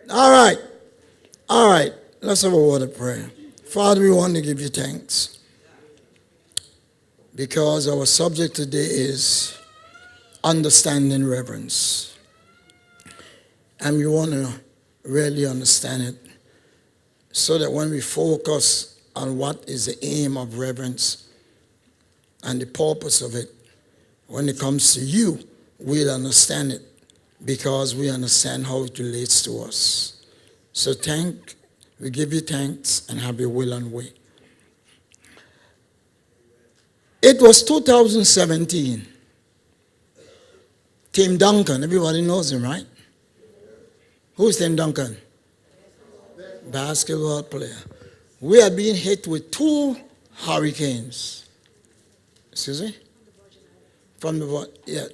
All right. All right. Let's have a word of prayer. Father, we want to give you thanks because our subject today is understanding reverence. And we want to really understand it so that when we focus on what is the aim of reverence and the purpose of it, when it comes to you, we'll understand it because we understand how it relates to us. So we give you thanks and have your will and way. It was 2017. Tim Duncan, everybody knows him, right? Who's Tim Duncan? Basketball player. We are being hit with 2 hurricanes. Excuse me?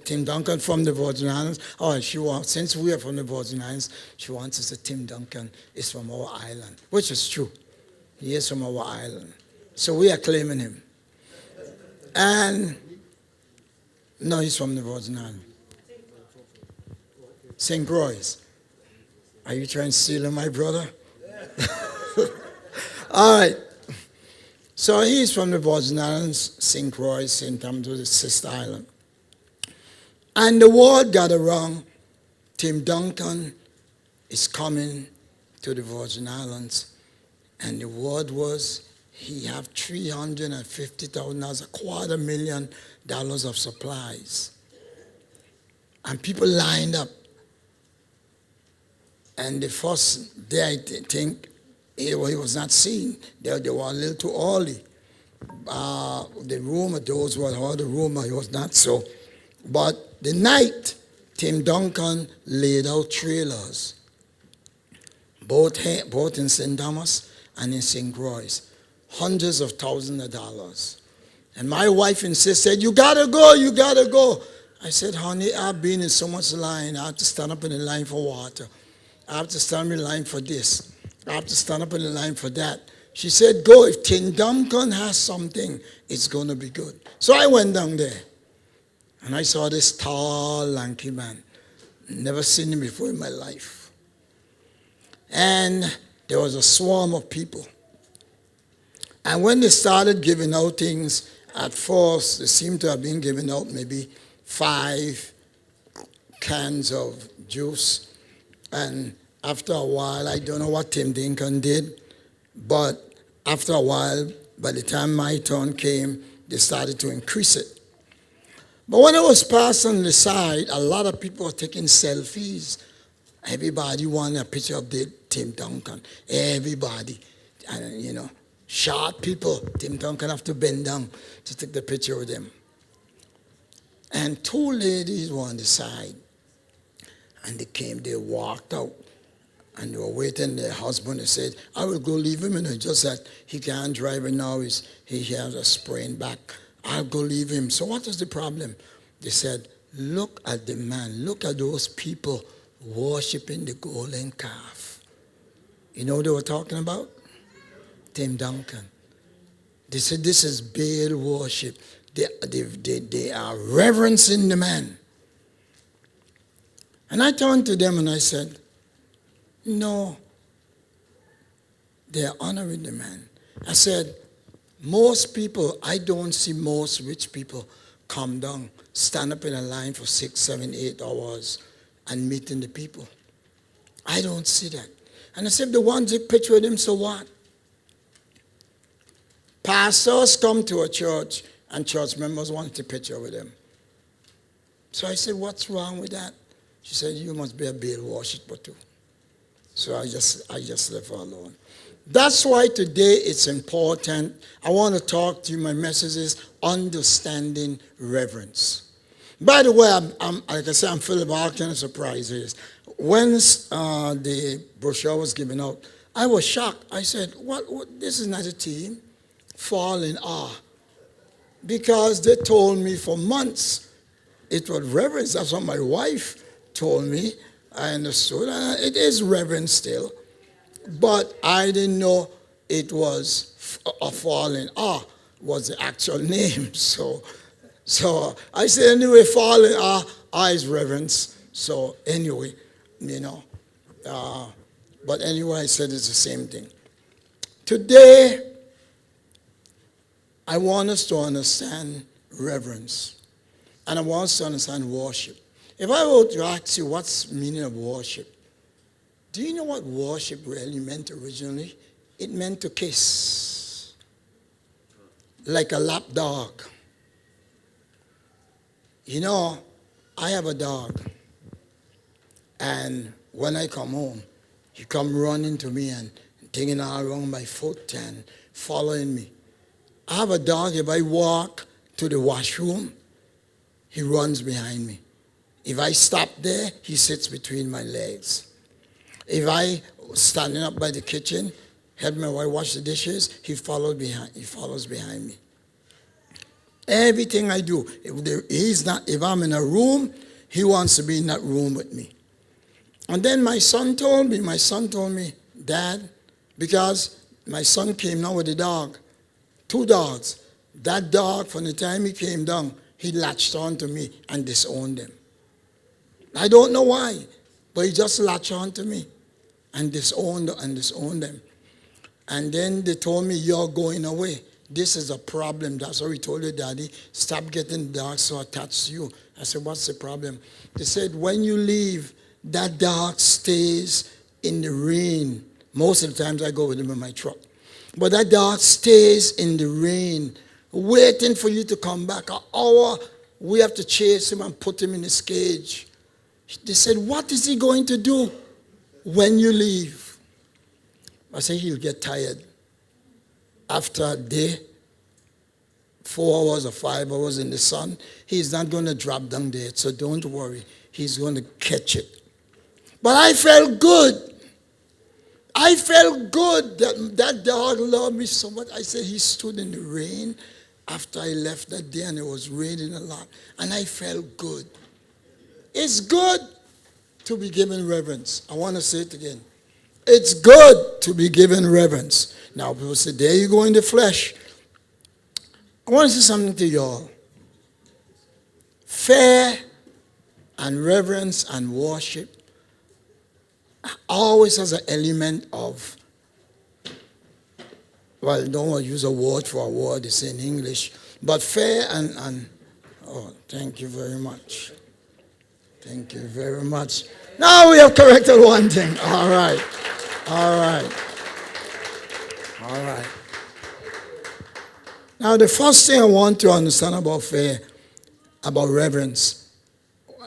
Tim Duncan from the Virgin Islands. Oh, since we are from the Virgin Islands, she wants us to Tim Duncan is from our island, which is true. He is from our island. So we are claiming him. And, no, he's from the Virgin Islands. St. Croix. Are you trying to steal him, my brother? All right. So he's from the Virgin Islands, St. Croix, St. Thomas, the sister island. And the word got around, Tim Duncan is coming to the Virgin Islands. And the word was he have $350,000, $250,000 of supplies. And people lined up. And the first day, I think, he was not seen. They were a little too early. The rumor, those who had heard the rumor, it was not so. But the night, Tim Duncan laid out trailers, both in St. Thomas and in St. Croix, hundreds of thousands of dollars. And my wife insisted, you gotta go, you gotta go. I said, honey, I've been in so much line. I have to stand up in the line for water. I have to stand in the line for this. I have to stand up in the line for that. She said, go. If Tim Duncan has something, it's going to be good. So I went down there. And I saw this tall, lanky man. Never seen him before in my life. And there was a swarm of people. And when they started giving out things, at first, they seemed to have been giving out maybe 5 cans of juice. And after a while, I don't know what Tim Duncan did, but after a while, by the time my turn came, they started to increase it. But when I was passing on the side, a lot of people were taking selfies. Everybody wanted a picture of Tim Duncan. Everybody. And, short people. Tim Duncan have to bend down to take the picture with them. And 2 ladies were on the side. And they walked out. And they were waiting. Their husband said, I will go leave him. And just that he can't drive it now. He has a sprained back. I'll go leave him. So what is the problem? They said, look at the man. Look at those people worshiping the golden calf. You know what they were talking about? Tim Duncan. They said this is Baal worship. They are reverencing the man. And I turned to them and I said, no, they are honoring the man. I said, most people, I don't see most rich people come down, stand up in a line for 6, 7, 8 hours and meeting the people. I don't see that. And I said, if they want to take a picture with him, so what? Pastors come to a church and church members want to take a picture with them. So I said, what's wrong with that? She said, you must be a Baal worshiper too. So I just left her alone. That's why today it's important. I want to talk to you. My message is understanding reverence. By the way, like I said, I'm full of all kinds of surprises. When the brochure was given out, I was shocked. I said, what? This is not a team. Fall in awe. Because they told me for months it was reverence. That's what my wife told me. I understood. It is reverence still. But I didn't know it was a fall in awe was the actual name. So I said, anyway, fall in awe is reverence. So anyway, But anyway, I said it's the same thing. Today, I want us to understand reverence. And I want us to understand worship. If I were to ask you what's the meaning of worship, do you know what worship really meant originally? It meant to kiss. Like a lap dog. You know, I have a dog. And when I come home, he come running to me and taking all around my foot and following me. I have a dog, if I walk to the washroom, he runs behind me. If I stop there, he sits between my legs. If I standing up by the kitchen, help my wife wash the dishes, he follows behind me. Everything I do, if I'm in a room, he wants to be in that room with me. And then my son told me, Dad, because my son came now with a dog, 2 dogs. That dog, from the time he came down, he latched on to me and disowned them. I don't know why, but he just latched on to me and disowned them. And then they told me, you're going away. This is a problem. That's why we told you, Daddy, stop getting the dog so attached to you. I said, what's the problem? They said, when you leave, that dog stays in the rain. Most of the times I go with him in my truck. But that dog stays in the rain, waiting for you to come back. An hour, we have to chase him and put him in his cage. They said, what is he going to do when you leave? I said, he'll get tired. After a day, 4 hours or 5 hours in the sun, he's not going to drop down dead. So don't worry. He's going to catch it. But I felt good. I felt good that dog loved me so much. I said he stood in the rain after I left that day, and it was raining a lot. And I felt good. It's good to be given reverence. I want to say it again. It's good to be given reverence. Now people say, there you go in the flesh. I want to say something to y'all. Fear and reverence and worship always has an element of, well, don't want to use a word for a word, it's in English, but fear and oh, thank you very much. Thank you very much. Now we have corrected one thing. All right. All right. All right. Now the first thing I want to understand about fear, about reverence,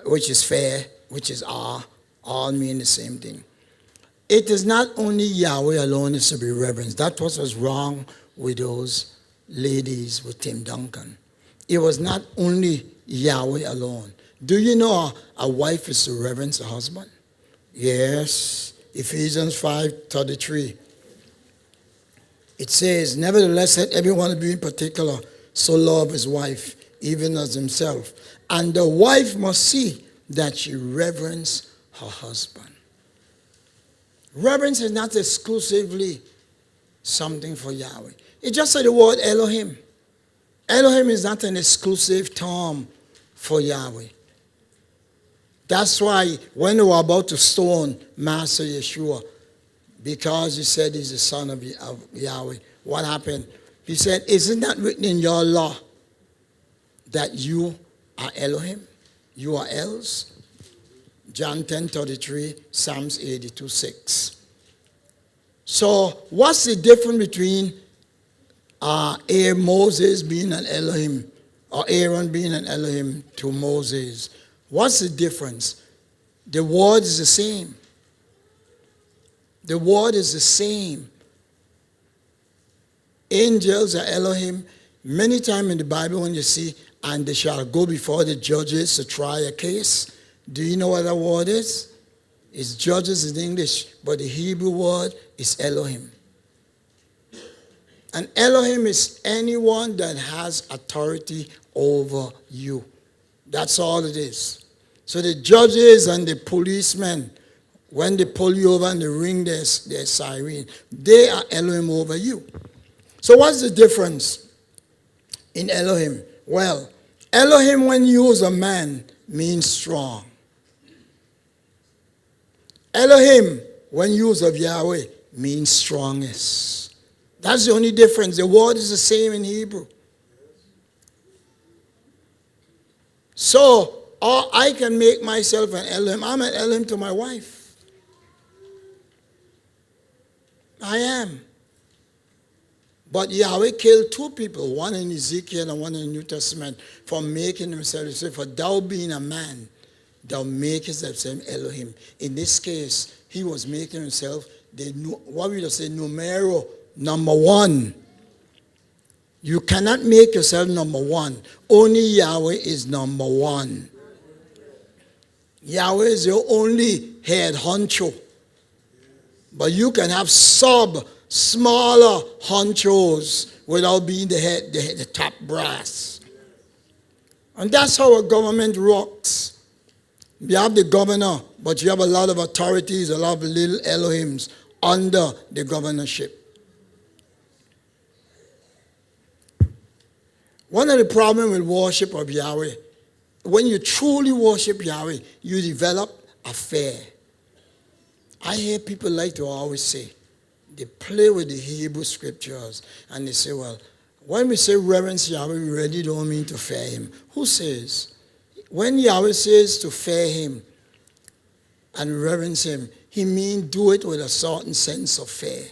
which is fair, which is awe, all mean the same thing. It is not only Yahweh alone is to be reverenced. That's what was wrong with those ladies with Tim Duncan. It was not only Yahweh alone. Do you know a wife is to reverence a husband? Yes. Ephesians 5:33. It says, nevertheless, let everyone be in particular so love his wife, even as himself. And the wife must see that she reverence her husband. Reverence is not exclusively something for Yahweh. It just said the word Elohim. Elohim is not an exclusive term for Yahweh. That's why when they were about to stone Master Yahshua, because he said he's the son of Yahweh, what happened? He said, is it not written in your law that you are Elohim? You are Els? John 10:33, Psalms 82:6. So what's the difference between Moses being an Elohim, or Aaron being an Elohim to Moses? What's the difference? The word is the same. The word is the same. Angels are Elohim. Many times in the Bible when you see, and they shall go before the judges to try a case. Do you know what that word is? It's judges in English, but the Hebrew word is Elohim. And Elohim is anyone that has authority over you. That's all it is. So the judges and the policemen, when they pull you over and they ring their siren, they are Elohim over you. So what's the difference in Elohim? Well, Elohim, when you use a man, means strong. Elohim, when used of Yahweh, means strongest. That's the only difference. The word is the same in Hebrew. So, or I can make myself an Elohim. I'm an Elohim to my wife. I am. But Yahweh killed two people, one in Ezekiel and one in the New Testament, for making himself. He said, for thou being a man, thou makest thyself Elohim. In this case, he was making himself, what we say, numero, number one. You cannot make yourself number one. Only Yahweh is number one. Yahweh is your only head honcho. But you can have smaller honchos without being the head, the top brass. And that's how a government works. You have the governor, but you have a lot of authorities, a lot of little Elohims under the governorship. One of the problems with worship of Yahweh, when you truly worship Yahweh, you develop a fear. I hear people like to always say, they play with the Hebrew scriptures, and they say, well, when we say reverence Yahweh, we really don't mean to fear him. Who says? When Yahweh says to fear him and reverence him, he means do it with a certain sense of fear.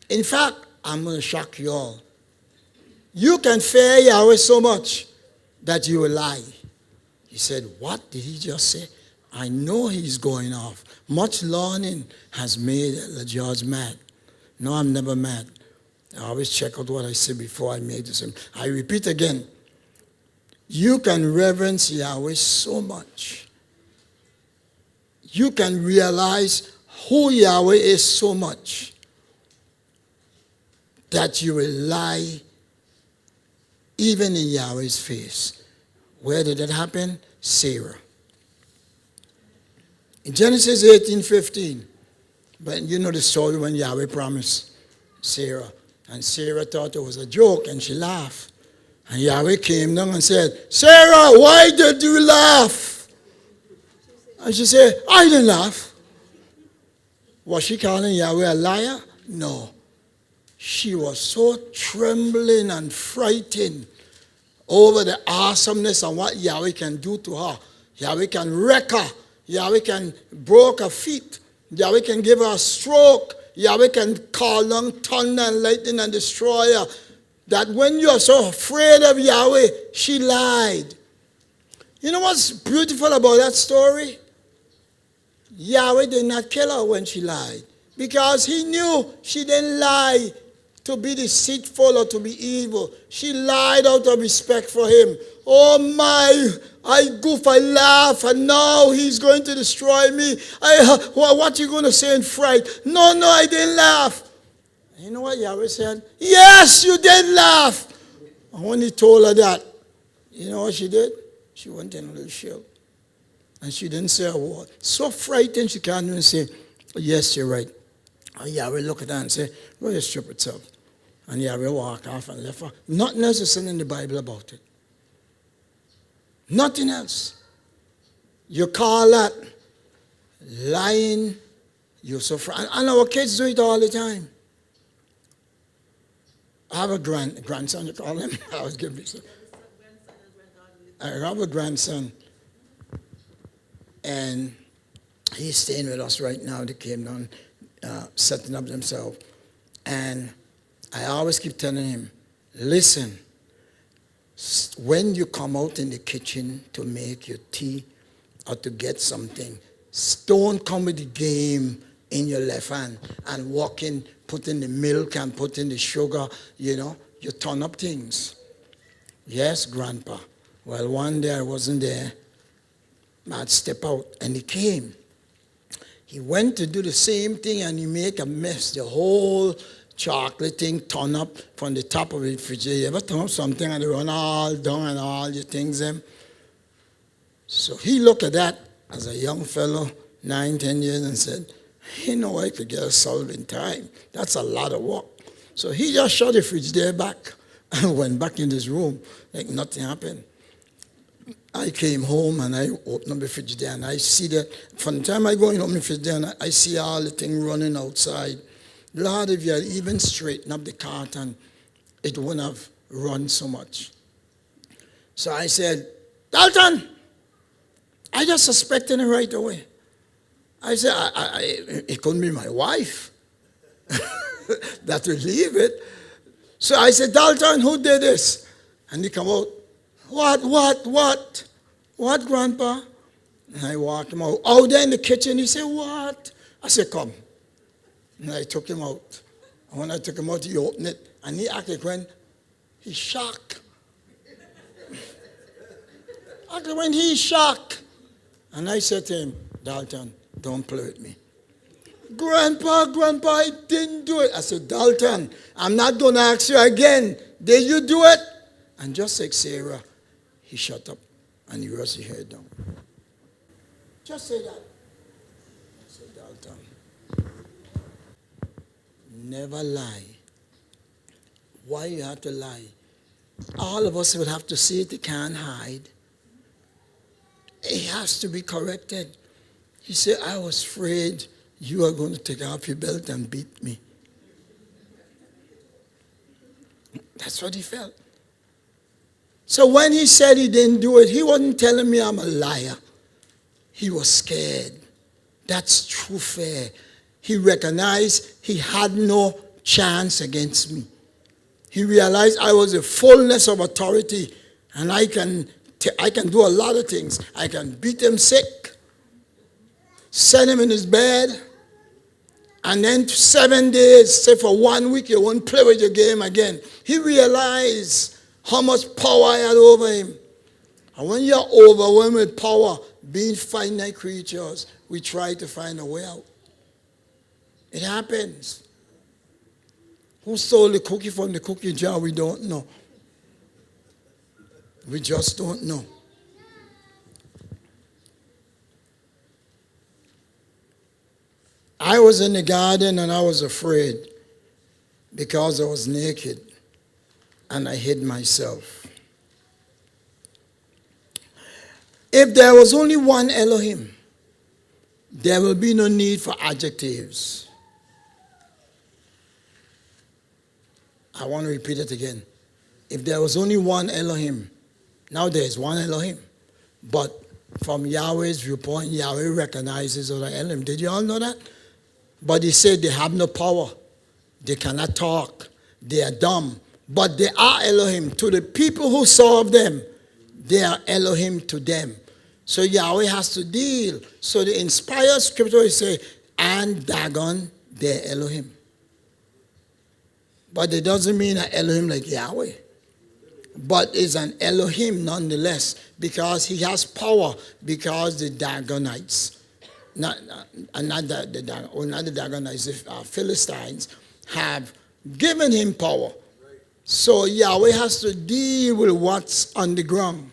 In fact, I'm going to shock you all. You can fear Yahweh so much that you will lie. He said, what did he just say? I know he's going off. Much learning has made the judge mad. No, I'm never mad. I always check out what I say before I make this. I repeat again. You can reverence Yahweh so much. You can realize who Yahweh is so much that you will lie even in Yahweh's face. Where did that happen? Sarah. In Genesis 18:15, but you know the story when Yahweh promised Sarah. And Sarah thought it was a joke and she laughed. And Yahweh came down and said, Sarah, why did you laugh? And she said, I didn't laugh. Was she calling Yahweh a liar? No. She was so trembling and frightened over the awesomeness of what Yahweh can do to her. Yahweh can wreck her. Yahweh can break her feet. Yahweh can give her a stroke. Yahweh can call down thunder and lightning and destroy her. That when you are so afraid of Yahweh, she lied. You know what's beautiful about that story? Yahweh did not kill her when she lied. Because he knew she didn't lie to be deceitful or to be evil. She lied out of respect for him. Oh my, I goof, I laugh, and now he's going to destroy me. What are you going to say in fright? No, I didn't laugh. You know what Yahweh said? Yes, you did laugh. And when he told her that, you know what she did? She went in a little shield. And she didn't say a word. So frightened she can't even say, yes, you're right. And Yahweh looked at her and said, go your stupid self. And Yahweh walked off and left her. Nothing else is said in the Bible about it. Nothing else. You call that lying. You're so frightened. And our kids do it all the time. I have a grandson, you call him? I was giving you I have a grandson. And he's staying with us right now. They came down, setting up themselves. And I always keep telling him, listen, when you come out in the kitchen to make your tea or to get something, don't come with the game in your left hand and walk in, put in the milk and put in the sugar, you turn up things. Yes, Grandpa. Well, one day I wasn't there. I'd step out and he came. He went to do the same thing and he make a mess. The whole chocolate thing turn up from the top of the refrigerator. You ever turn up something and they run all down and all your things them? So he looked at that as a young fellow, 9, 10 years, and said, I could get a solve in time. That's a lot of work. So he just shut the fridge there back and went back in his room like nothing happened. I came home and I opened up the fridge there and I see that from the time I go in open the fridge there and I see all the thing running outside. Lord, if you had even straightened up the carton, it wouldn't have run so much. So I said, Dalton, I just suspected it right away. I said, it couldn't be my wife that would leave it. So I said, Dalton, who did this? And he come out, what, Grandpa? And I walked him out. Out there in the kitchen, he said, what? I said, come. And I took him out. And when I took him out, he opened it. And he acted when he's shocked. Acted when he's shocked. And I said to him, Dalton, don't play with me. Grandpa, I didn't do it. I said, Dalton, I'm not going to ask you again. Did you do it? And just like Sarah, he shut up and he raised his head down. Just say that. I said, Dalton, never lie. Why you have to lie? All of us will have to see it. They can't hide. It has to be corrected. He said, I was afraid you are going to take off your belt and beat me. That's what he felt. So when he said he didn't do it, he wasn't telling me I'm a liar. He was scared. That's true fear. He recognized he had no chance against me. He realized I was the fullness of authority and I can do a lot of things. I can beat him sick, send him in his bed, and then 7 days, say for 1 week, you won't play with your game again. He realized how much power I had over him. And when you're overwhelmed with power, being finite creatures, we try to find a way out. It happens. Who stole the cookie from the cookie jar? We don't know. We just don't know. I was in the garden and I was afraid because I was naked and I hid myself. If there was only one Elohim, there will be no need for adjectives. I want to repeat it again. If there was only one Elohim, now there is one Elohim, but from Yahweh's viewpoint, Yahweh recognizes other Elohim. Did you all know that? But he said they have no power. They cannot talk. They are dumb. But they are Elohim. To the people who serve them, they are Elohim to them. So Yahweh has to deal. So the inspired scripture is say, and Dagon, they're Elohim. But it doesn't mean an Elohim like Yahweh. But it's an Elohim nonetheless because he has power because the Dagonites, not the Dagonites, the Philistines have given him power. So Yahweh has to deal with what's on the ground.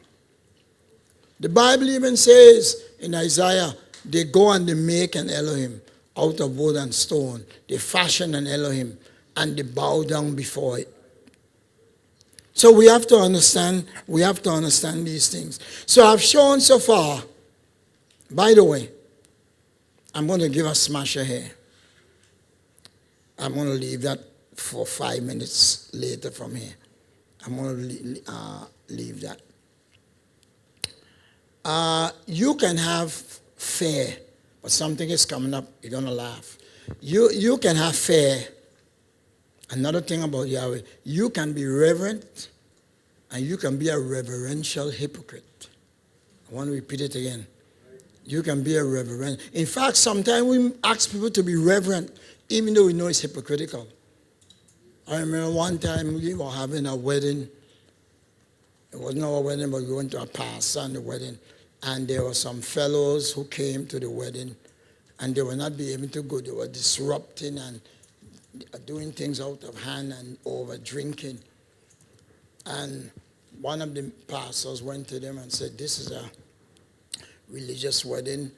The Bible even says in Isaiah, they go and they make an Elohim out of wood and stone. They fashion an Elohim and they bow down before it. So we have to understand these things. So I've shown so far, by the way, I'm going to give a smasher here. I'm going to leave that for 5 minutes later from here. I'm going to leave that. You can have fear, but something is coming up, you're going to laugh. You can have fear. Another thing about Yahweh, you can be reverent and you can be a reverential hypocrite. I want to repeat it again. You can be a reverent. In fact, sometimes we ask people to be reverent even though we know it's hypocritical. I remember one time we were having a wedding. It wasn't our wedding, but we went to a pastor and the wedding. And there were some fellows who came to the wedding and they were not being able to go. They were disrupting and doing things out of hand and over drinking. And one of the pastors went to them and said, this is a religious wedding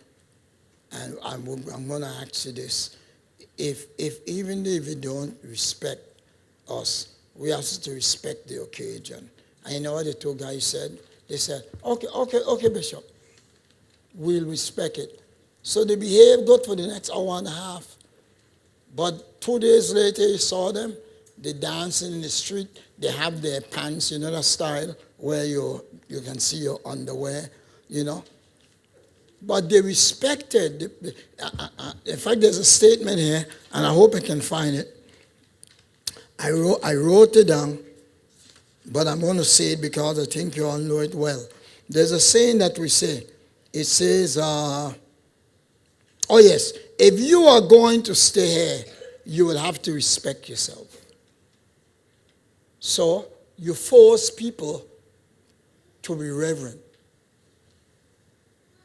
and I'm going to ask you this. Even if you don't respect us, we have to respect the occasion. And you know what the two guys said? They said, okay, Bishop. We'll respect it. So they behaved good for the next hour and a half. But 2 days later, you saw them. They dancing in the street. They have their pants, you know, that style where you can see your underwear, you know. But they respected. In fact, there's a statement here, and I hope I can find it. I wrote it down, but I'm going to say it because I think you all know it well. There's a saying that we say. It says, oh yes, if you are going to stay here, you will have to respect yourself. So you force people to be reverent.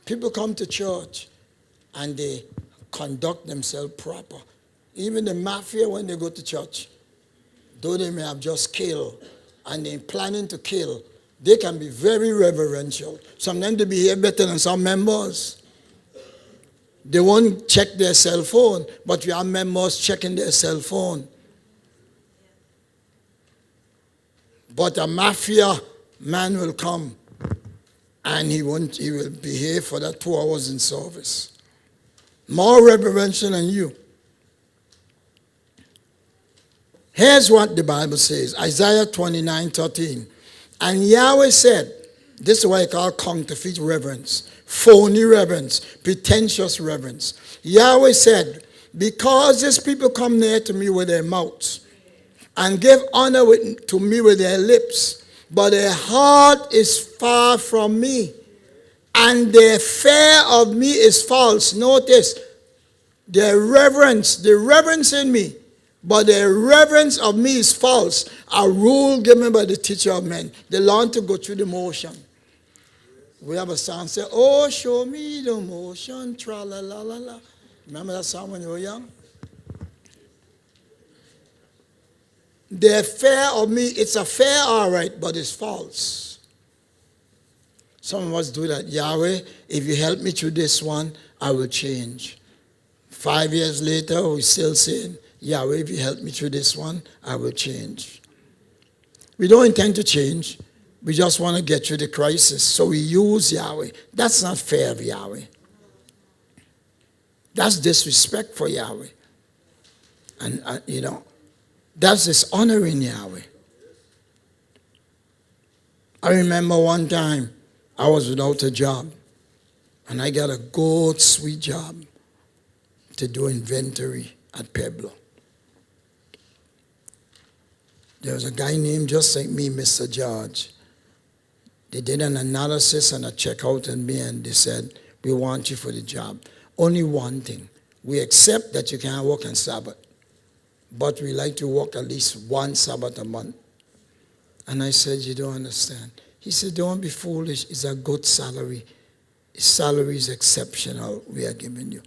People come to church and they conduct themselves proper. Even the mafia, when they go to church, though they may have just killed and they're planning to kill, they can be very reverential. Sometimes they behave better than some members. They won't check their cell phone, but we have members checking their cell phone. But a mafia man will come and he will behave for that 2 hours in service. More reverential than you. Here's what the Bible says. Isaiah 29:13. And Yahweh said, this is what I call counterfeit reverence, phony reverence, pretentious reverence. Yahweh said, because these people come near to me with their mouths and give honor to me with their lips, but their heart is far from me, and their fear of me is false. Notice, their reverence, the reverence in me, but their reverence of me is false. A rule given by the teacher of men. They learn to go through the motion. We have a song say, oh, show me the motion, tra-la-la-la-la. Remember that song when you were young? Their fear of me, it's a fear, all right, but it's false. Some of us do that. Yahweh, if you help me through this one, I will change. 5 years later, we're still saying, Yahweh, if you help me through this one, I will change. We don't intend to change. We just want to get through the crisis. So we use Yahweh. That's not fair of Yahweh. That's disrespect for Yahweh. And, that's dishonoring Yahweh. I remember one time I was without a job. And I got a good, sweet job to do inventory at Pueblo. There was a guy named just like me, Mr. George. They did an analysis and a checkout on me, and they said, we want you for the job. Only one thing. We accept that you can't work on Sabbath, but we like to work at least one Sabbath a month. And I said, you don't understand. He said, don't be foolish. It's a good salary. His salary is exceptional we are giving you.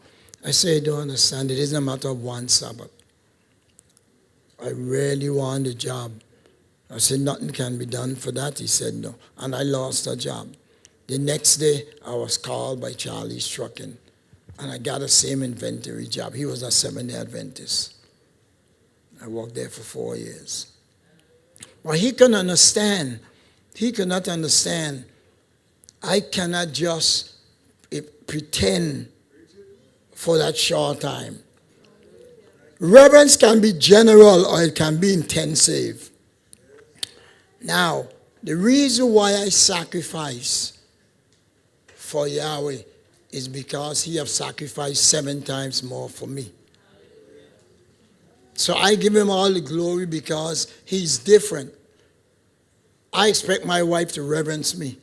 I said, you don't understand. It isn't a matter of one Sabbath. I really want a job. I said, nothing can be done for that. He said, no. And I lost a job. The next day, I was called by Charlie's Trucking, and I got the same inventory job. He was a Seventh-day Adventist. I worked there for 4 years. Well, he couldn't understand. He could not understand. I cannot just pretend for that short time. Reverence can be general or it can be intensive. Now, the reason why I sacrifice for Yahweh is because he has sacrificed 7 times more for me. So I give him all the glory because he's different. I expect my wife to reverence me,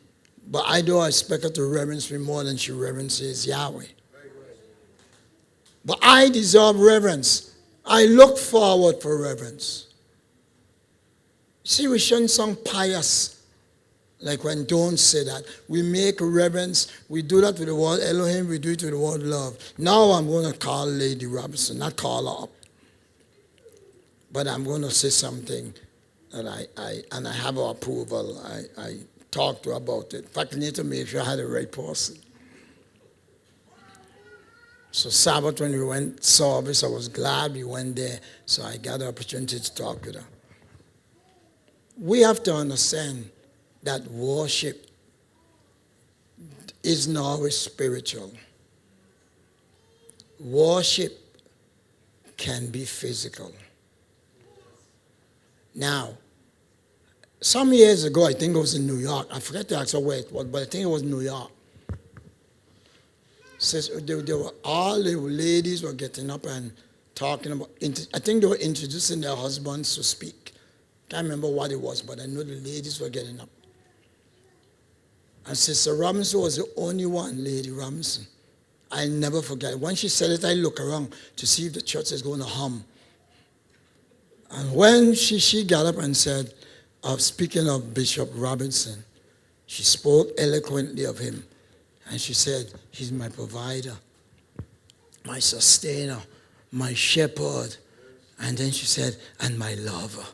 but I don't expect her to reverence me more than she reverences Yahweh. But I deserve reverence. I look forward for reverence. See, we shouldn't sound pious, like when don't say that. We make reverence. We do that with the word Elohim. We do it with the word love. Now I'm going to call Lady Robinson, not call her up. But I'm going to say something that I have her approval. I talked to her about it. In fact, I need to make sure I had the right person. So Sabbath, when we went service, I was glad we went there. So I got the opportunity to talk with her. We have to understand that worship is now spiritual. Worship can be physical. Now, some years ago, I think it was in New York. I forget to ask where it was, but I think it was New York. Says all the ladies were getting up and talking about. I think they were introducing their husbands to speak. Can't remember what it was, but I know the ladies were getting up. And Sister Robinson was the only one, Lady Robinson. I'll never forget it. When she said it, I look around to see if the church is going to hum. And when she got up and said, speaking of Bishop Robinson, she spoke eloquently of him. And she said, he's my provider, my sustainer, my shepherd. And then she said, and my lover.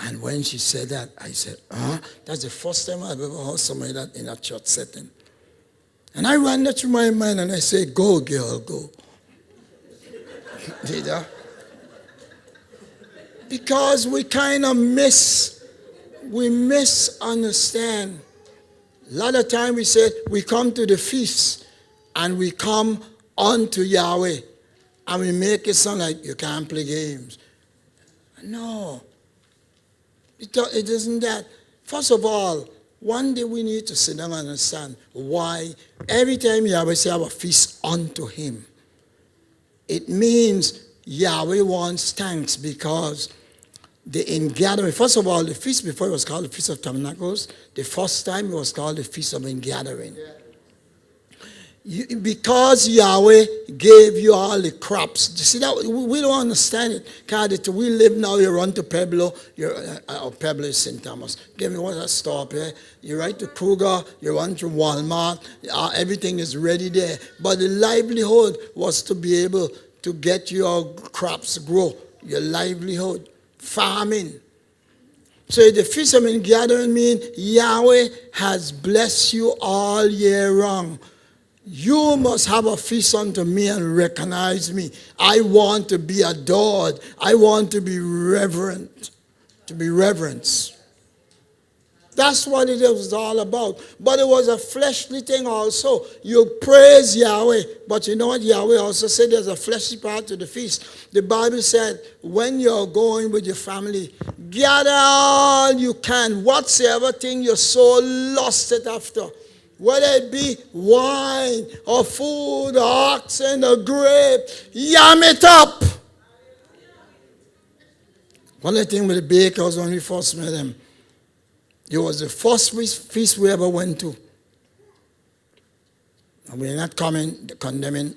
And when she said that, I said, that's the first time I've ever heard somebody that in a church setting. And I ran that through my mind and I said, go, girl, go. Did I? Because we kind of misunderstand. A lot of time we say, we come to the feast and we come unto Yahweh and we make it sound like you can't play games. No. It isn't that. First of all, one day we need to sit down and understand why every time Yahweh say have a feast unto him, it means Yahweh wants thanks because the ingathering. First of all, the feast before it was called the Feast of Tabernacles, the first time it was called the Feast of Ingathering. Because Yahweh gave you all the crops. You see that we don't understand it. Because we live now, you run to Pueblo, Pueblo is St. Thomas. Give me one stop here. You ride to Kruger, you run to Walmart, everything is ready there. But the livelihood was to be able to get your crops grow, your livelihood, farming. So the Feast of Ingathering means Yahweh has blessed you all year round. You must have a feast unto me and recognize me. I want to be adored. I want to be reverent, to be reverenced. That's what it was all about. But it was a fleshly thing also. You praise Yahweh. But you know what Yahweh also said? There's a fleshly part to the feast. The Bible said, when you're going with your family, gather all you can, whatsoever thing your soul lusted after. Whether it be wine or food or oxen or grape, yam it up. One of the things with the bakers when we first met them, it was the first feast we ever went to. And we're not condemning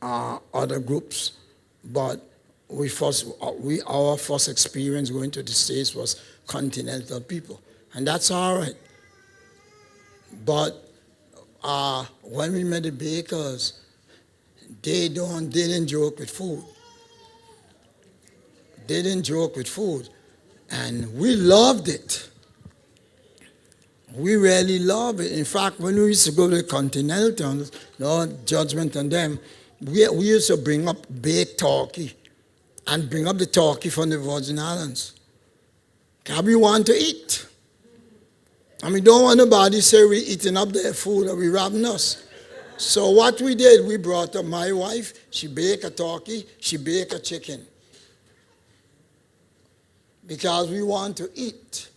other groups, but our first experience going to the States was continental people. And that's all right. But when we met the bakers, they didn't joke with food. They didn't joke with food. And we loved it. We really loved it. In fact, when we used to go to the Continentals, no judgment on them, we used to bring up baked turkey and bring up the turkey from the Virgin Islands. Because we want to eat. And we don't want nobody to say we're eating up their food or we're robbing us. So what we did, we brought up my wife. She baked a turkey. She baked a chicken. Because we want to eat.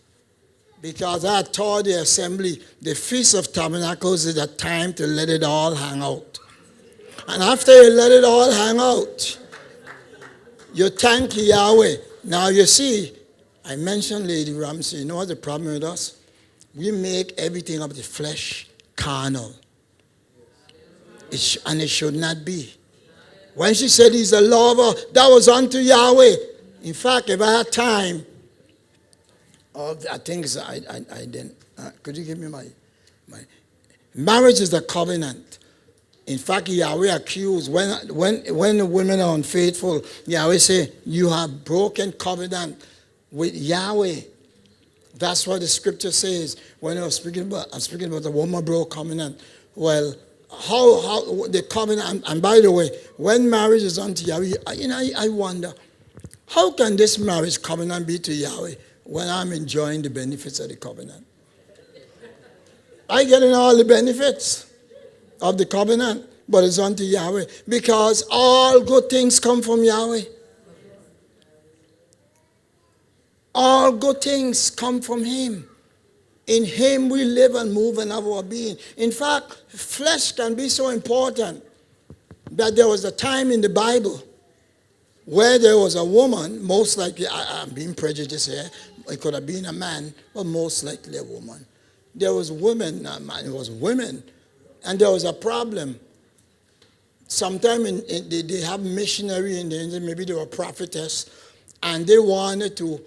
Because I told the assembly, the Feast of Tabernacles is a time to let it all hang out. And after you let it all hang out, you thank Yahweh. Now you see, I mentioned Lady Ramsey. You know what the problem with us? We make everything of the flesh carnal. And it should not be. When she said he's a lover, that was unto Yahweh. In fact, if I had time, I think I didn't. Could you give me my marriage is a covenant. In fact, Yahweh accused when the women are unfaithful, Yahweh say, you have broken covenant with Yahweh. That's what the scripture says. When I'm speaking about the woman broke covenant. Well, how the covenant, and by the way, when marriage is unto Yahweh, I wonder, how can this marriage covenant be to Yahweh when I'm enjoying the benefits of the covenant? I getting all the benefits of the covenant, but it's unto Yahweh. Because all good things come from Yahweh. All good things come from Him. In Him we live and move and have our being. In fact, flesh can be so important that there was a time in the Bible where there was a woman, most likely, I'm being prejudiced here, it could have been a man, but most likely a woman. There was women, not man, it was women, and there was a problem. Sometimes they have missionary in the maybe they were prophetess, and they wanted to,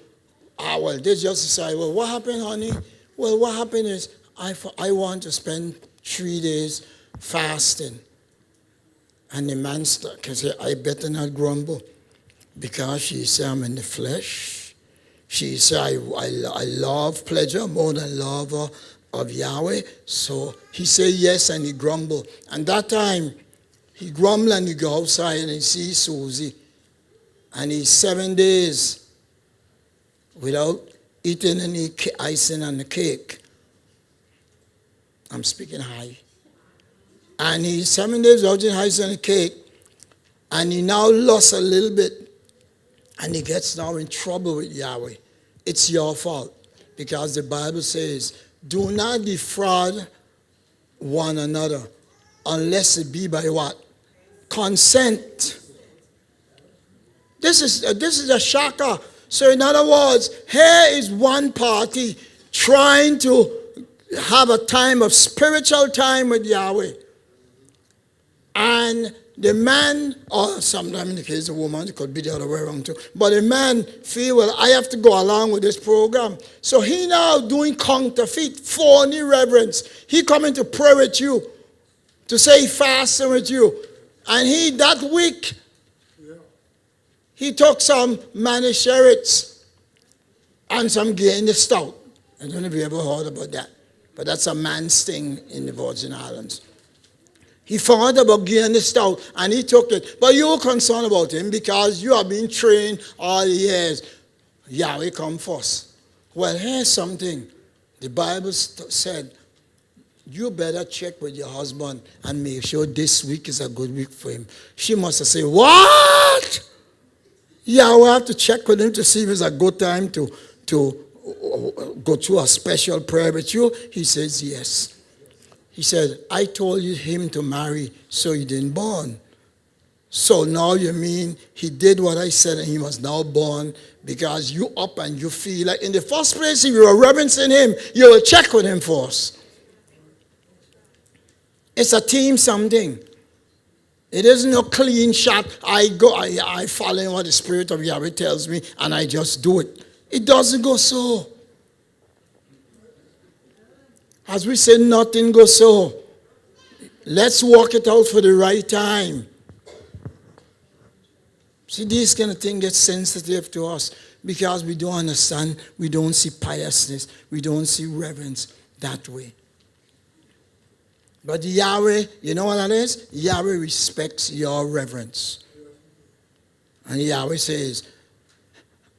they just decided, well, what happened, honey? Well, what happened is I want to spend 3 days fasting. And the man can say, I better not grumble. Because she said, I'm in the flesh. She said, I love pleasure more than love of Yahweh. So he said yes, and he grumbled. And that time, he grumbled and he go outside and he see Susie. And he's 7 days without eating any icing on the cake. I'm speaking high. And he's 7 days without eating icing on the cake. And he now lost a little bit. And he gets now in trouble with Yahweh. It's your fault. Because the Bible says, do not defraud one another unless it be by what? Consent. This is a shocker. So in other words, here is one party trying to have a time of spiritual time with Yahweh. And the man, or sometimes in the case of a woman, it could be the other way around too. But the man feel, well, I have to go along with this program. So he now doing counterfeit, phony reverence. He coming to pray with you, to say fasting with you. And he, that week, he took some manisherits and some gain the stout. I don't know if you ever heard about that. But that's a man's thing in the Virgin Islands. He found out about getting the stout and he took it. But you were concerned about him because you have been trained all the years. Yahweh come first. Well, here's something. The Bible said, you better check with your husband and make sure this week is a good week for him. She must have said, what? Yahweh have to check with him to see if it's a good time to go through a special prayer with you. He says, yes. He said, I told you him to marry, so he didn't born. So now you mean he did what I said and he was now born because you up and you feel like in the first place, if you are reverencing him, you will check with him first. It's a team something. It isn't a clean shot. I follow in what the Spirit of Yahweh tells me and I just do it. It doesn't go so. As we say, nothing goes so. Let's work it out for the right time. See, these kind of things get sensitive to us because we don't understand, we don't see piousness, we don't see reverence that way. But Yahweh, you know what that is? Yahweh respects your reverence. And Yahweh says,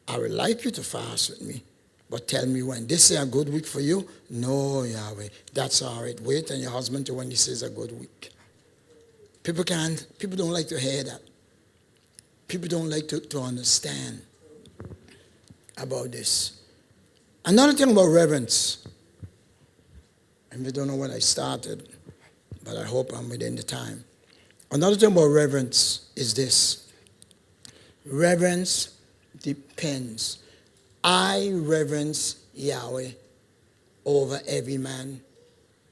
I would like you to fast with me. But tell me when. This is a good week for you? No, Yahweh. That's all right. Wait on your husband to when he says a good week. People don't like to hear that. People don't like to understand about this. Another thing about reverence. And we don't know when I started, but I hope I'm within the time. Another thing about reverence is this. Reverence depends. I reverence Yahweh over every man,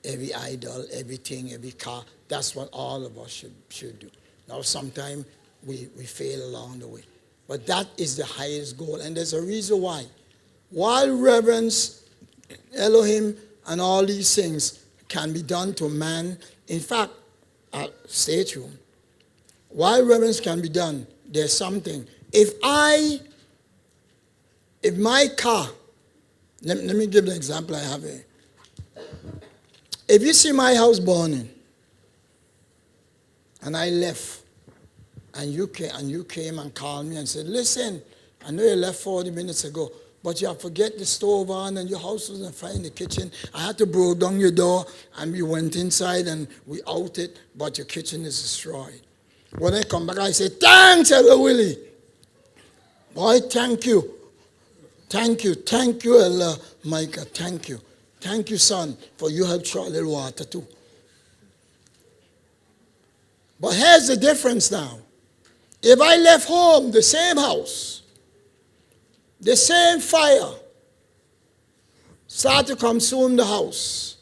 every idol, everything, every car. That's what all of us should do. Now, sometimes we fail along the way. But that is the highest goal. And there's a reason why. While reverence, Elohim, and all these things can be done to man, in fact, stay tuned. While reverence can be done, there's something. If my car, let me give the example I have here. If you see my house burning, and I left, and you came and called me and said, listen, I know you left 40 minutes ago, But you have to get the stove on and your house was on fire in the kitchen. I had to break down your door and we went inside and we out it, but your kitchen is destroyed. When I come back, I say, thanks, Elder Willie. Boy, thank you. Thank you, Elder Micah, thank you. Thank you, son, for you helped throw a little water too. But here's the difference now. If I left home, the same house, the same fire, start to consume the house.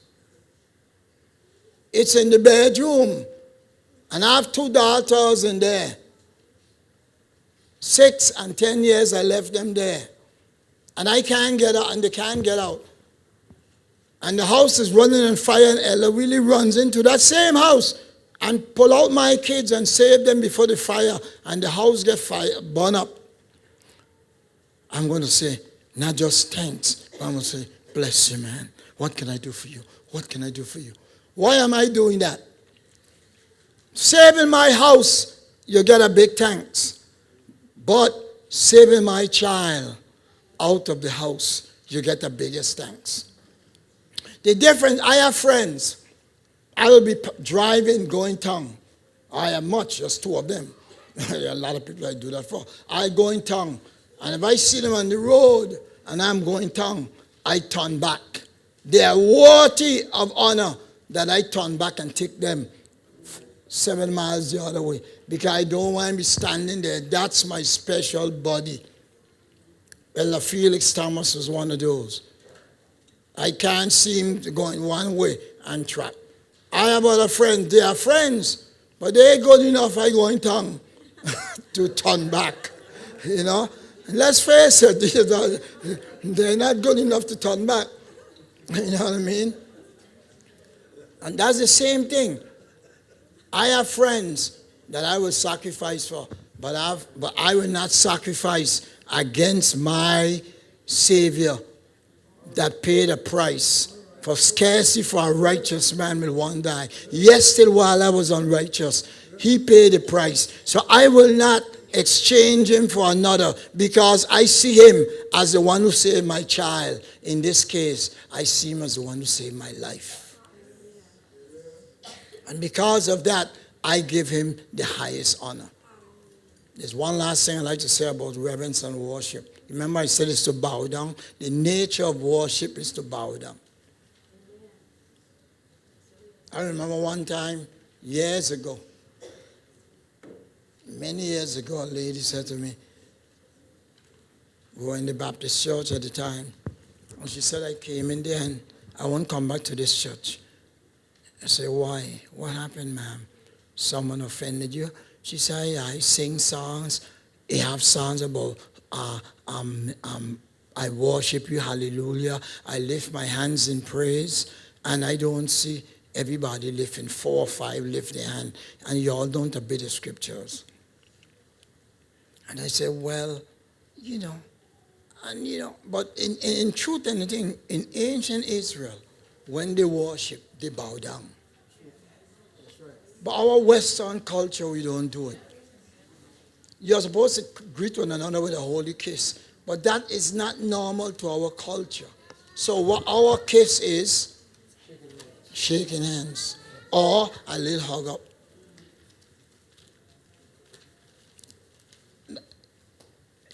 It's in the bedroom. And I have 2 daughters in there. 6 and 10 years I left them there. And I can't get out, and they can't get out. And the house is running on fire, and Ella really runs into that same house and pull out my kids and save them before the fire, and the house get fire, burn up. I'm going to say, not just thanks, but I'm going to say, bless you, man. What can I do for you? What can I do for you? Why am I doing that? Saving my house, you get a big thanks. But saving my child out of the house, you get the biggest thanks. The difference, I have friends. I will be driving, going town. I have much, just 2 of them. There are a lot of people I do that for. I go in town. And if I see them on the road and I'm going town, I turn back. They are worthy of honor that I turn back and take them 7 miles the other way. Because I don't want to be standing there. That's my special buddy. Elder Felix Thomas was one of those. I can't see him going one way and track. I have other friends. They are friends, but they ain't good enough. I go in town to turn back. You know, and let's face it, they're not good enough to turn back. You know what I mean? And that's the same thing. I have friends that I will sacrifice for, but I will not sacrifice against my Savior that paid a price. For scarcely for a righteous man will one die. Yes, still while I was unrighteous, he paid the price. So I will not exchange him for another, because I see him as the one who saved my child. In this case, I see him as the one who saved my life. And because of that, I give him the highest honor. There's one last thing I'd like to say about reverence and worship. Remember I said it's to bow down. The nature of worship is to bow down. I remember one time, years ago, many years ago, a lady said to me, we were in the Baptist church at the time, and she said, I came in there and I won't come back to this church. I said, why? What happened, ma'am? Someone offended you? She said, I sing songs. I have songs about, I worship you, hallelujah. I lift my hands in praise, and I don't see everybody lifting 4 or 5 lift their hand, and you all don't obey the scriptures. And I said, well, but in truth and thing, in ancient Israel, when they worship, they bow down. But our Western culture, we don't do it. You're supposed to greet one another with a holy kiss, but that is not normal to our culture. So what our kiss is, shaking hands, or a little hug up.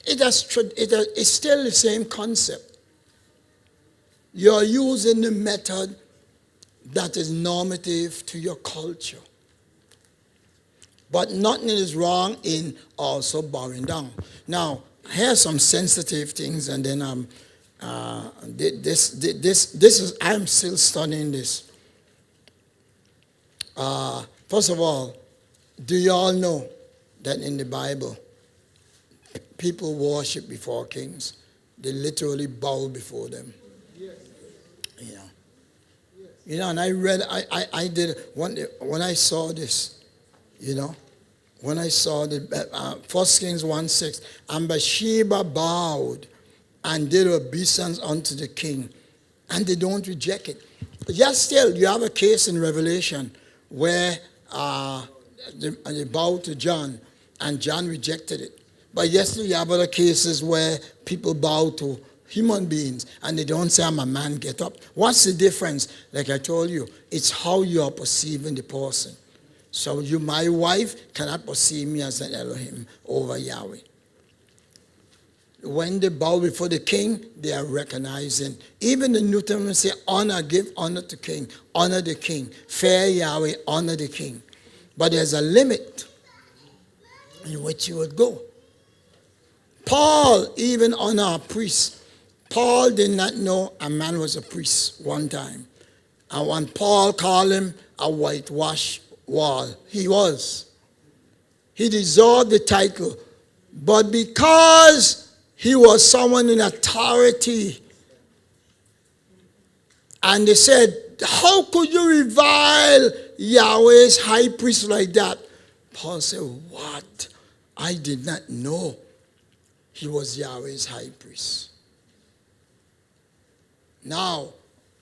It's still the same concept. You're using the method that is normative to your culture. But nothing is wrong in also bowing down. Now, here's some sensitive things, and then this is, I'm still studying this. First of all, do you all know that in the Bible, people worship before kings? They literally bow before them. And I did when I saw this. When I saw the 1 Kings 1:6, and Bathsheba bowed and did obeisance unto the king, and they don't reject it. But yet still, you have a case in Revelation where they bowed to John, and John rejected it. But yet still, you have other cases where people bow to human beings, and they don't say, I'm a man, get up. What's the difference? Like I told you, it's how you are perceiving the person. So you, my wife, cannot perceive me as an Elohim over Yahweh. When they bow before the king, they are recognizing. Even the New Testament say, honor, give honor to king. Honor the king. Fear Yahweh, honor the king. But there's a limit in which you would go. Paul even honored a priest. Paul did not know a man was a priest one time. And when Paul called him a whitewashed wall, he was. He deserved the title. But because he was someone in authority, and they said, how could you revile Yahweh's high priest like that? Paul said, what? I did not know he was Yahweh's high priest. Now,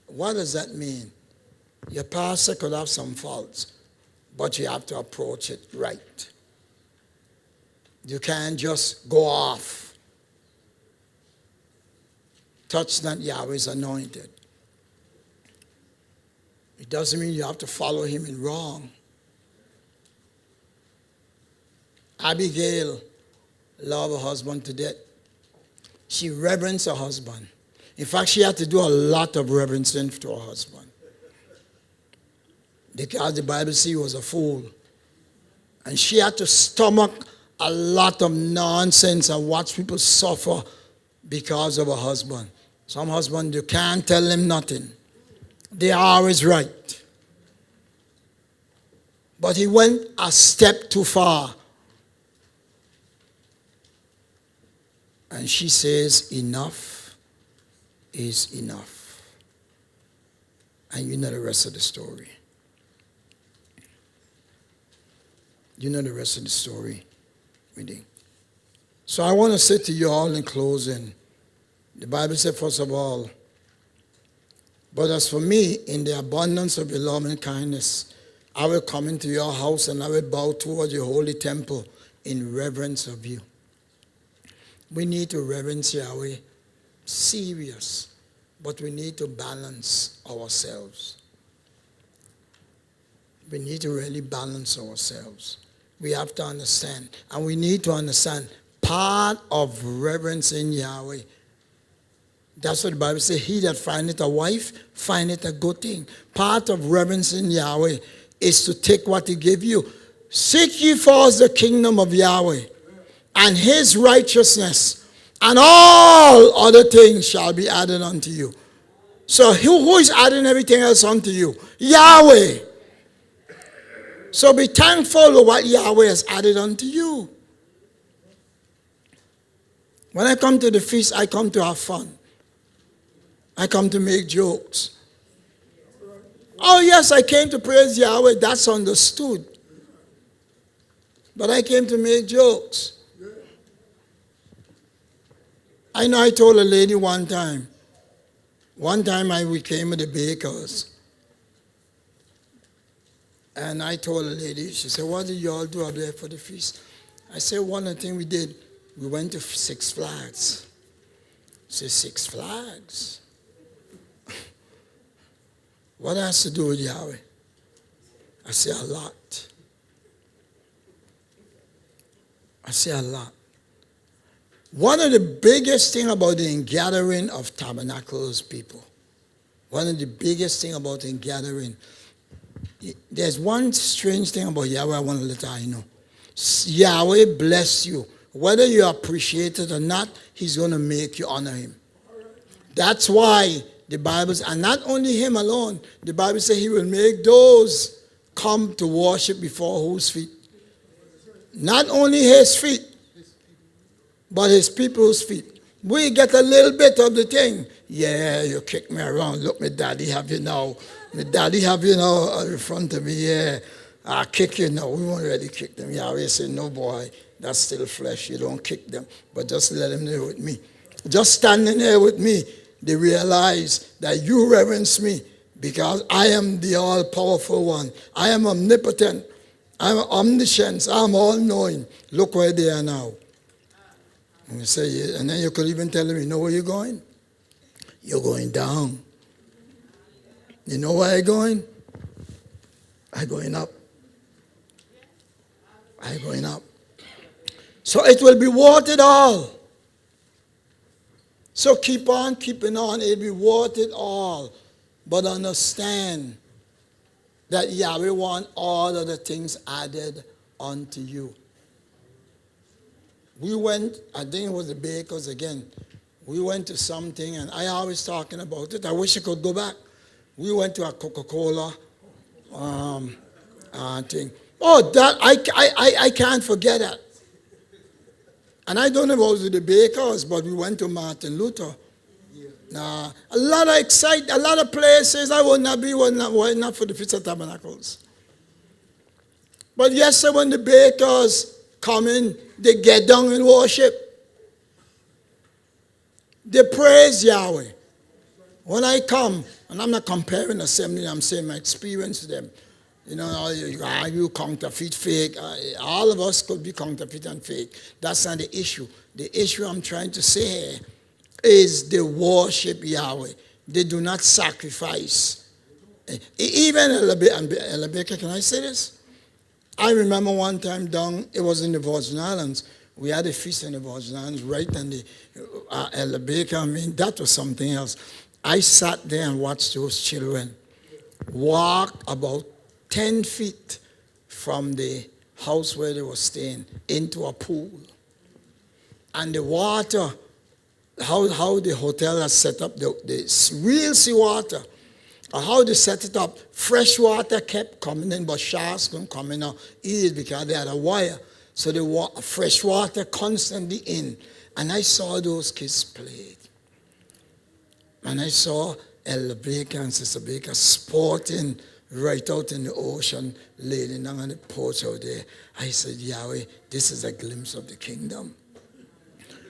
what does that mean? Your pastor could have some faults, but you have to approach it right. You can't just go off. Touch not Yahweh's anointed. It doesn't mean you have to follow him in wrong. Abigail loved her husband to death. She reverenced her husband. In fact, she had to do a lot of reverencing to her husband. Because the Bible says he was a fool. And she had to stomach a lot of nonsense and watch people suffer because of her husband. Some husbands, you can't tell them nothing. They are always right. But he went a step too far. And she says, enough is enough. And you know the rest of the story. You know the rest of the story. So I want to say to you all in closing, the Bible said, first of all, but as for me, in the abundance of your love and kindness, I will come into your house and I will bow toward your holy temple in reverence of you. We need to reverence Yahweh, serious, but we need to balance ourselves. We need to really balance ourselves. We have to understand, and we need to understand part of reverencing Yahweh. That's what the Bible says. He that findeth a wife, findeth a good thing. Part of reverencing Yahweh is to take what he gave you. Seek ye first the kingdom of Yahweh and his righteousness, and all other things shall be added unto you. So who is adding everything else unto you? Yahweh. So be thankful for what Yahweh has added unto you. When I come to the feast, I come to have fun. I come to make jokes. Oh yes, I came to praise Yahweh. That's understood. But I came to make jokes. I know I told a lady one time. We came with the bakers. And I told a lady, she said, what did you all do up there for the feast? I said, one of the things we did, we went to Six Flags. She said, Six Flags? What has to do with Yahweh? I say a lot. I say a lot. One of the biggest things about the ingathering of tabernacles people, one of the biggest things about the ingathering, there's one strange thing about Yahweh I want to let you know. Yahweh bless you. Whether you appreciate it or not, he's going to make you honor him. That's why the Bible, and not only him alone, the Bible says he will make those come to worship before whose feet? Not only his feet, but his people's feet. We get a little bit of the thing. Yeah, you kick me around. Look, my daddy have you now. My daddy have you now in front of me. Yeah, I kick you now. We won't really kick them. Yahweh said, no boy, that's still flesh. You don't kick them. But just let them there with me. Just standing there with me, they realize that you reverence me because I am the all-powerful one. I am omnipotent. I'm omniscient. I'm all-knowing. Look where they are now. And you say, and then you could even tell them, you know where you're going? You're going down. You know where I'm going? I'm going up. I'm going up. So it will be worth it all. So keep on keeping on. It will be worth it all. But understand that Yahweh wants all of the things added unto you. We went, I think it was the bakers again. We went to something, and I always talking about it. I wish I could go back. We went to a Coca-Cola thing. Oh, that I can't forget that. And I don't know if it was the bakers, but we went to Martin Luther. A lot of places I would not be, not for the Feast of Tabernacles. But yesterday when the bakers come in, they get down and worship. They praise Yahweh. When I come, and I'm not comparing assembly, I'm saying my experience with them. You know, you counterfeit, fake. All of us could be counterfeit and fake. That's not the issue. The issue I'm trying to say here is they worship Yahweh. They do not sacrifice. Even Elabeka, can I say this? I remember one time down, it was in the Virgin Islands. We had a feast in the Virgin Islands, right in the Elabeka. I mean, that was something else. I sat there and watched those children walk about 10 feet from the house where they were staying into a pool. And the water, how the hotel has set up the real seawater, how they set it up, fresh water kept coming in, but sharks couldn't come in or eat it because they had a wire. So the fresh water constantly in. And I saw those kids play. And I saw Elder Baker and Sister Baker sporting right out in the ocean, laying down on the porch out there. I said, Yahweh, this is a glimpse of the kingdom.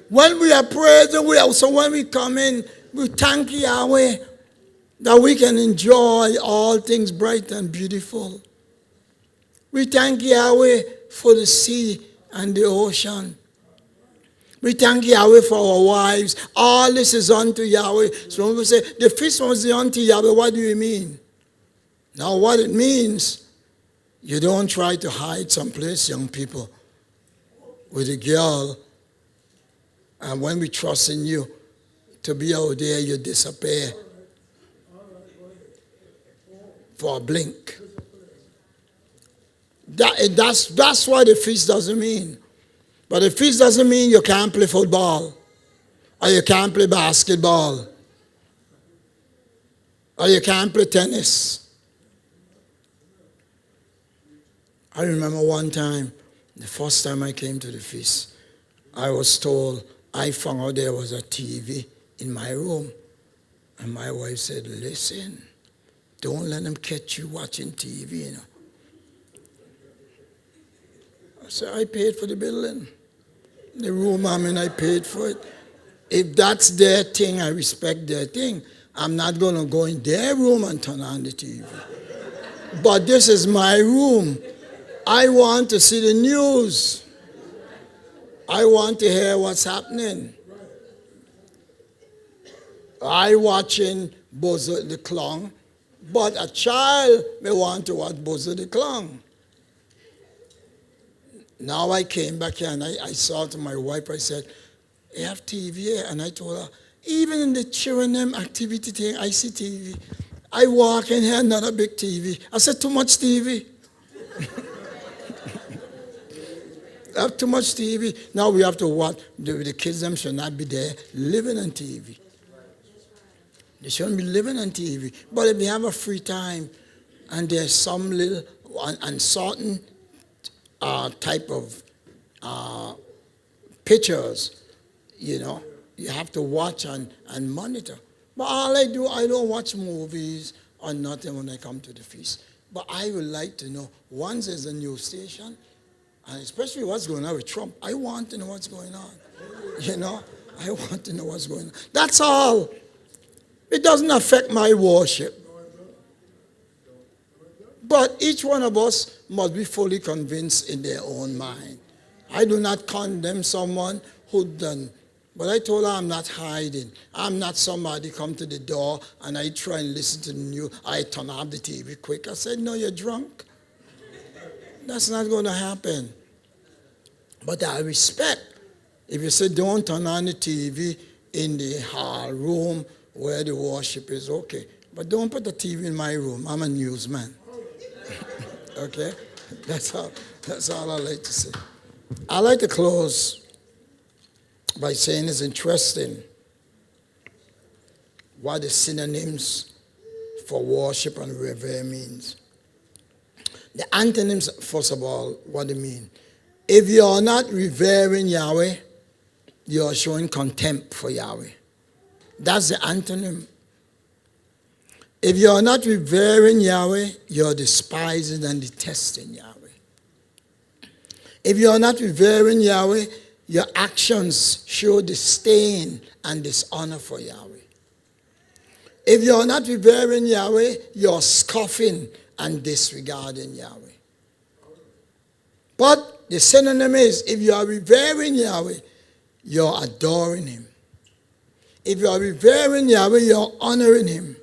When we are praising, when we come in, we thank Yahweh that we can enjoy all things bright and beautiful. We thank Yahweh for the sea and the ocean. We thank Yahweh for our wives. All this is unto Yahweh. So when we say, the feast was unto Yahweh, what do you mean? Now what it means, you don't try to hide someplace, young people, with a girl. And when we trust in you to be out there, you disappear for a blink. That's what the feast doesn't mean. But the feast doesn't mean you can't play football, or you can't play basketball, or you can't play tennis. I remember one time, the first time I came to the feast, I was told, I found out there was a TV in my room. And my wife said, listen, don't let them catch you watching TV, you know. I said, I paid for the building. The room I'm in, I paid for it. If that's their thing, I respect their thing. I'm not going to go in their room and turn on the TV. But this is my room. I want to see the news. I want to hear what's happening. I watching Bozo the Clown, but a child may want to watch Bozo the Clown. Now I came back here and I saw to my wife, I said, you have TV here? And I told her, even in the children activity thing, I see TV. I walk in here, not a big TV. I said, too much TV. I have too much TV. Now we have to watch. The kids them should not be there living on TV. They shouldn't be living on TV. But if they have a free time and there's some little uncertain type of pictures, you know, you have to watch and monitor. But all I do, I don't watch movies or nothing when I come to the feast. But I would like to know, once there's a new station, and especially what's going on with Trump, I want to know what's going on. You know, I want to know what's going on. That's all. It doesn't affect my worship. But each one of us must be fully convinced in their own mind. I do not condemn someone who done But I told her I'm not hiding. I'm not somebody come to the door and I try and listen to the news. I turn off the TV quick. I said, no, you're drunk. That's not going to happen. But I respect. If you say don't turn on the TV in the hall room where the worship is, okay. But don't put the TV in my room. I'm a newsman. Okay? That's all I like to say. I like to close by saying it's interesting what the synonyms for worship and reverence means. The antonyms, first of all, what they mean. If you are not revering Yahweh, you are showing contempt for Yahweh. That's the antonym. If you are not revering Yahweh, you are despising and detesting Yahweh. If you are not revering Yahweh, your actions show disdain and dishonor for Yahweh. If you are not revering Yahweh, you are scoffing and disregarding Yahweh. But the synonym is, if you are revering Yahweh, you are adoring him. If you are revering Yahweh, you are honoring him.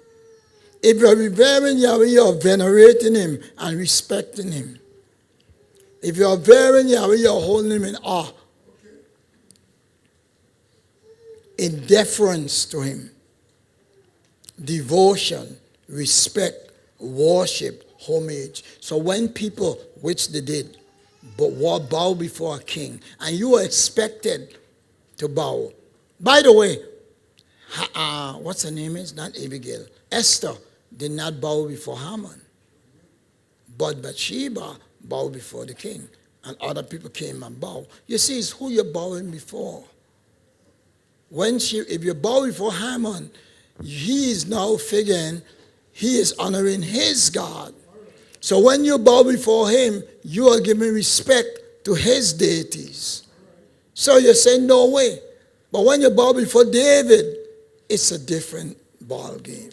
If you are revering Yahweh, you are venerating him and respecting him. If you are revering Yahweh, you are holding him in awe, in deference to him. Devotion, respect, worship, homage. So when people, which they did, but bow before a king, and you were expected to bow. By the way, what's her name is? Not Abigail. Esther did not bow before Haman. But Bathsheba bowed before the king. And other people came and bowed. You see, it's who you're bowing before. If you bow before Haman, he is now figuring he is honoring his God. So when you bow before him, you are giving respect to his deities. So you're saying, no way. But when you bow before David, it's a different ball game.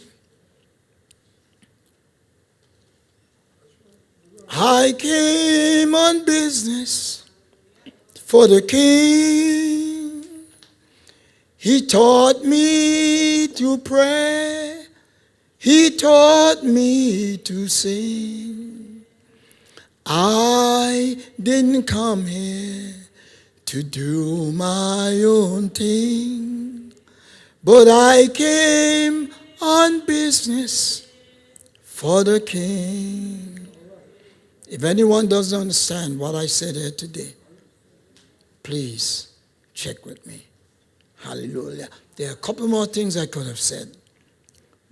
I came on business for the king. He taught me to pray. He taught me to sing. I didn't come here to do my own thing, but I came on business for the king. If anyone doesn't understand what I said here today, please check with me. Hallelujah. There are a couple more things I could have said,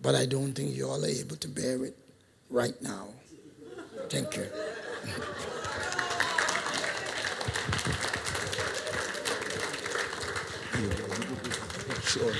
but I don't think you all are able to bear it right now. Thank you. Sure.